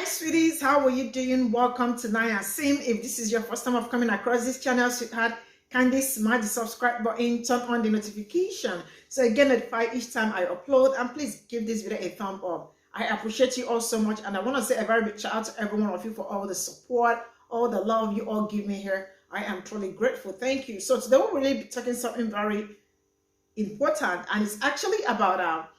Sweeties, how are you doing? Welcome to R0asting. If this is your first time of coming across this channel, sweetheart, kindly smash the subscribe button, turn on the notification so you get notified each time I upload, and please give this video a thumb up. I appreciate you all so much, and I want to say a very big shout out to every one of you for all the support, all the love you all give me here. I am truly grateful. Thank you. So today we'll really be talking something very important, and it's actually about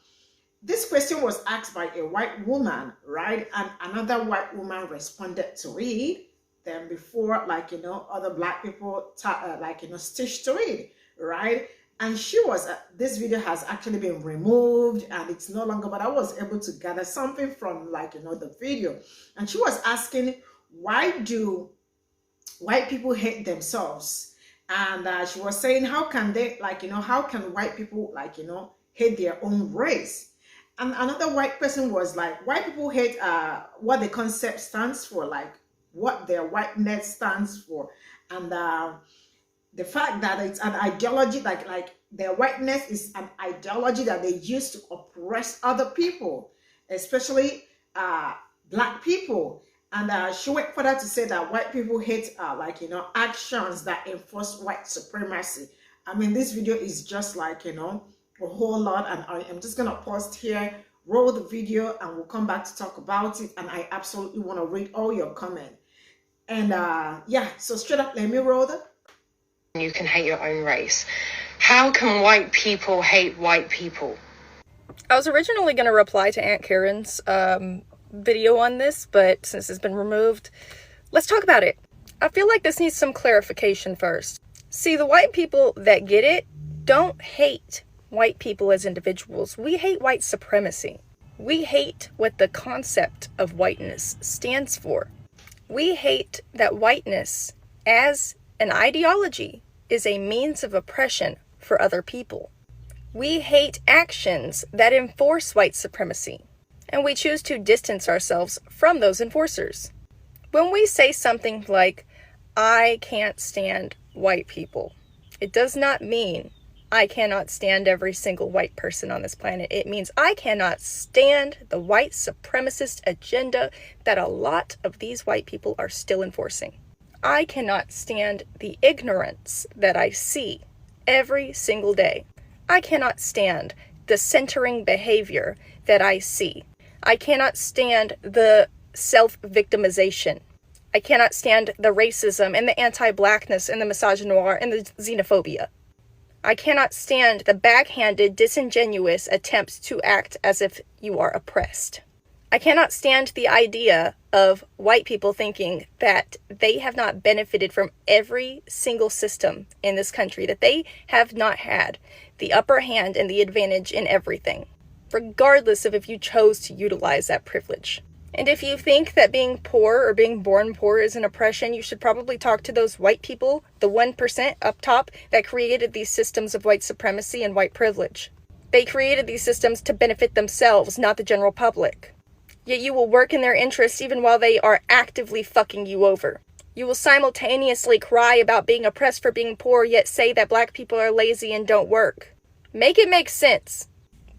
this question was asked by a white woman, right? And another white woman responded to it. Then before, other black people, stitched to it, right? And she was, this video has actually been removed and it's no longer, but I was able to gather something from the video. And she was asking, why do white people hate themselves? And she was saying, how can they, how can white people, hate their own race? And another white person was like, white people hate what the concept stands for, like what their whiteness stands for. And the fact that it's an ideology, like their whiteness is an ideology that they use to oppress other people, especially black people. And she went further to say that white people hate actions that enforce white supremacy. I mean, this video is just a whole lot, and I am just gonna pause here, roll the video, and we'll come back to talk about it. And I absolutely want to read all your comment. And yeah, so straight up, let me roll the. You can hate your own race. How can white people hate white people? I was originally going to reply to Aunt Karen's video on this, but since it's been removed, let's talk about it. I feel like this needs some clarification first. See, the white people that get it don't hate white people as individuals. We hate white supremacy. We hate what the concept of whiteness stands for. We hate that whiteness as an ideology is a means of oppression for other people. We hate actions that enforce white supremacy, and we choose to distance ourselves from those enforcers. When we say something like, I can't stand white people, it does not mean I cannot stand every single white person on this planet. It means I cannot stand the white supremacist agenda that a lot of these white people are still enforcing. I cannot stand the ignorance that I see every single day. I cannot stand the centering behavior that I see. I cannot stand the self-victimization. I cannot stand the racism and the anti-blackness and the misogynoir and the xenophobia. I cannot stand the backhanded, disingenuous attempts to act as if you are oppressed. I cannot stand the idea of white people thinking that they have not benefited from every single system in this country, that they have not had the upper hand and the advantage in everything, regardless of if you chose to utilize that privilege. And if you think that being poor or being born poor is an oppression, you should probably talk to those white people, the 1% up top, that created these systems of white supremacy and white privilege. They created these systems to benefit themselves, not the general public. Yet you will work in their interests even while they are actively fucking you over. You will simultaneously cry about being oppressed for being poor, yet say that black people are lazy and don't work. Make it make sense.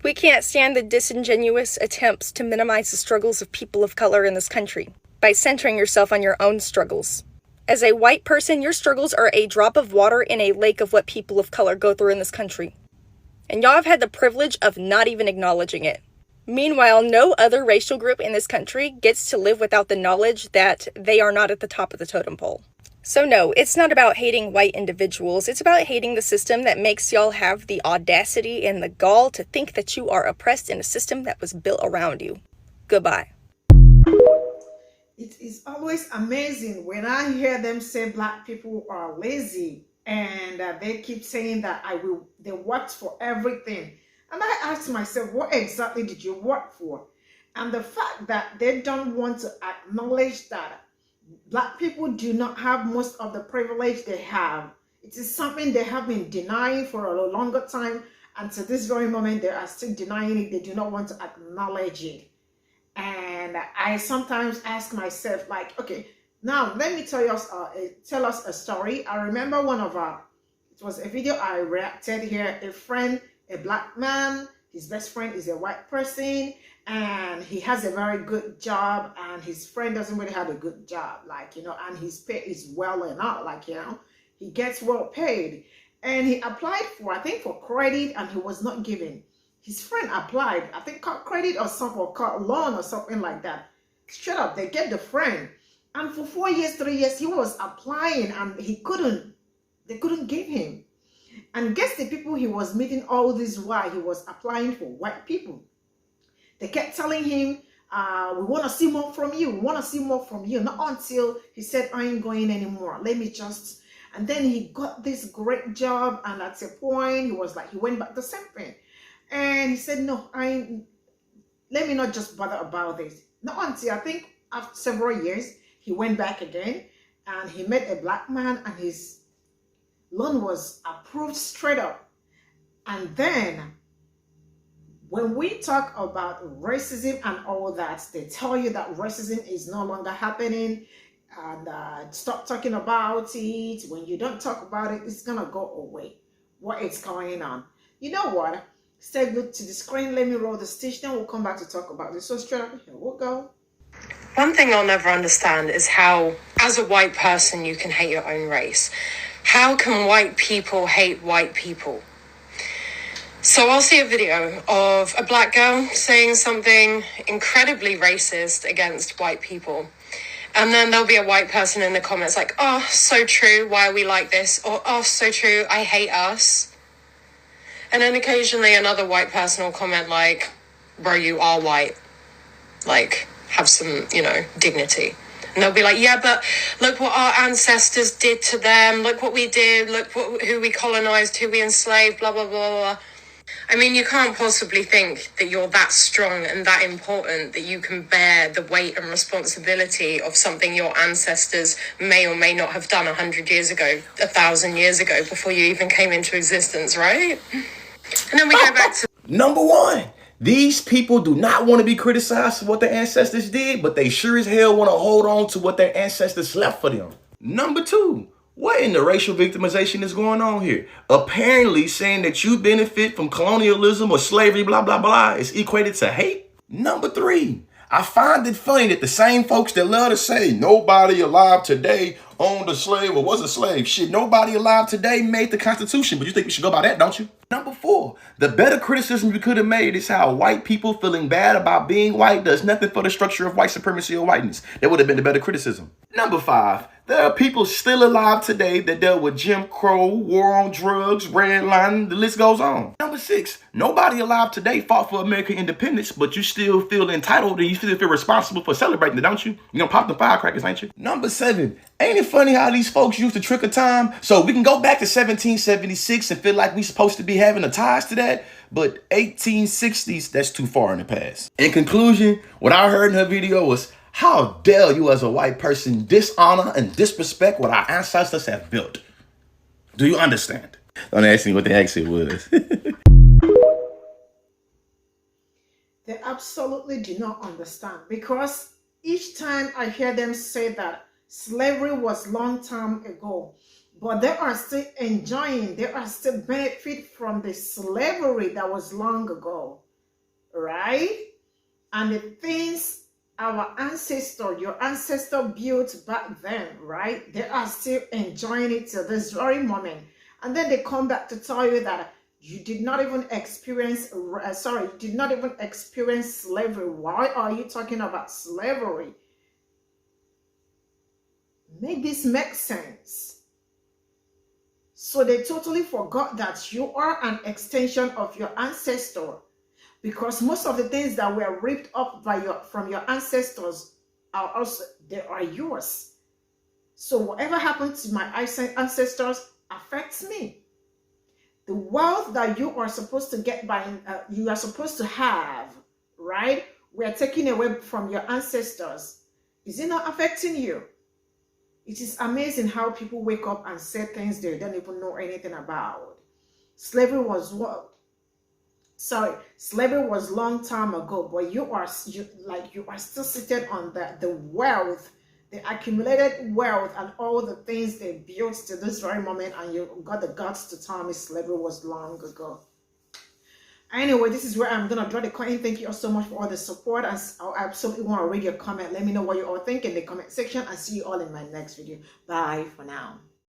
We can't stand the disingenuous attempts to minimize the struggles of people of color in this country by centering yourself on your own struggles. As a white person, your struggles are a drop of water in a lake of what people of color go through in this country. And y'all have had the privilege of not even acknowledging it. Meanwhile, no other racial group in this country gets to live without the knowledge that they are not at the top of the totem pole. So no, it's not about hating white individuals. It's about hating the system that makes y'all have the audacity and the gall to think that you are oppressed in a system that was built around you. Goodbye. It is always amazing when I hear them say black people are lazy, and they keep saying that they worked for everything. And I asked myself, what exactly did you work for? And the fact that they don't want to acknowledge that black people do not have most of the privilege they have. It is something they have been denying for a longer time, and to this very moment they are still denying it. They do not want to acknowledge it. And I sometimes ask myself, okay, now let me tell us a story. I remember it was a video I reacted here. A friend, a black man, his best friend is a white person, and he has a very good job, and his friend doesn't really have a good job, like, you know, and his pay is well enough, like, you know, he gets well paid. And he applied for, I think, for credit, and he was not given. His friend applied, I think, caught credit or something, or caught loan or something like that. Straight up, they get the friend. And for 4 years, 3 years, he was applying, and they couldn't give him. And guess the people he was meeting all this while he was applying for? White people. They kept telling him, we want to see more from you. We want to see more from you. Not until he said, I ain't going anymore. Let me just... And then he got this great job. And at a point, he was like, he went back to something. And he said, no, let me not just bother about this. Not until, I think, after several years, he went back again. And he met a black man, and his loan was approved straight up. And then, when we talk about racism and all that, they tell you that racism is no longer happening, and stop talking about it. When you don't talk about it, it's gonna go away. What is going on? You know what? Stay glued to the screen. Let me roll the stitch, then we'll come back to talk about this. So straight up, here we'll go. One thing I'll never understand is how, as a white person, you can hate your own race. How can white people hate white people? So I'll see a video of a black girl saying something incredibly racist against white people. And then there'll be a white person in the comments like, oh, so true, why are we like this? Or, oh, so true, I hate us. And then occasionally another white person will comment like, bro, you are white. Like, have some, you know, dignity. And they'll be like, yeah, but look what our ancestors did to them. Look what we did. Look who we colonized, who we enslaved, blah, blah, blah, blah. I mean, you can't possibly think that you're that strong and that important that you can bear the weight and responsibility of something your ancestors may or may not have done 100 years ago, 1,000 years ago, before you even came into existence, right? And then we go back to... Number one, these people do not want to be criticized for what their ancestors did, but they sure as hell want to hold on to what their ancestors left for them. Number two, what in the racial victimization is going on here? Apparently saying that you benefit from colonialism or slavery, blah, blah, blah, is equated to hate. Number three, I find it funny that the same folks that love to say nobody alive today owned a slave or was a slave. Shit, nobody alive today made the Constitution, but you think we should go by that, don't you? Number four, the better criticism you could have made is how white people feeling bad about being white does nothing for the structure of white supremacy or whiteness. That would have been the better criticism. Number five, there are people still alive today that dealt with Jim Crow, war on drugs, redlining, the list goes on. Number six, nobody alive today fought for American independence, but you still feel entitled and you still feel responsible for celebrating it, don't you? You gonna pop the firecrackers, ain't you? Number seven, ain't it funny how these folks use the trick of time? So we can go back to 1776 and feel like we supposed to be having the ties to that, but 1860s, that's too far in the past. In conclusion, what I heard in her video was, how dare you as a white person dishonor and disrespect what our ancestors have built? Do you understand? Don't ask me what the accent was. They absolutely do not understand, because each time I hear them say that slavery was long time ago, but they are still enjoying, they are still benefit from the slavery that was long ago, right? And the things your ancestor built back then, right? They are still enjoying it till this very moment. And then they come back to tell you that you did not even experience, you did not even experience slavery. Why are you talking about slavery? Make this make sense. So they totally forgot that you are an extension of your ancestor, because most of the things that were ripped up from your ancestors are also, they are yours. So whatever happened to my ancestors affects me. The wealth that you are supposed to get you are supposed to have, right? We are taking away from your ancestors. Is it not affecting you? It is amazing how people wake up and say things they don't even know anything about. Slavery was long time ago, but you are still seated on the wealth, the accumulated wealth and all the things they built to this very moment, and you got the guts to tell me slavery was long ago. Anyway, this is where I'm gonna draw the curtain. Thank you all so much for all the support. I absolutely want to read your comment. Let me know what you all think in the comment section. I'll see you all in my next video. Bye for now.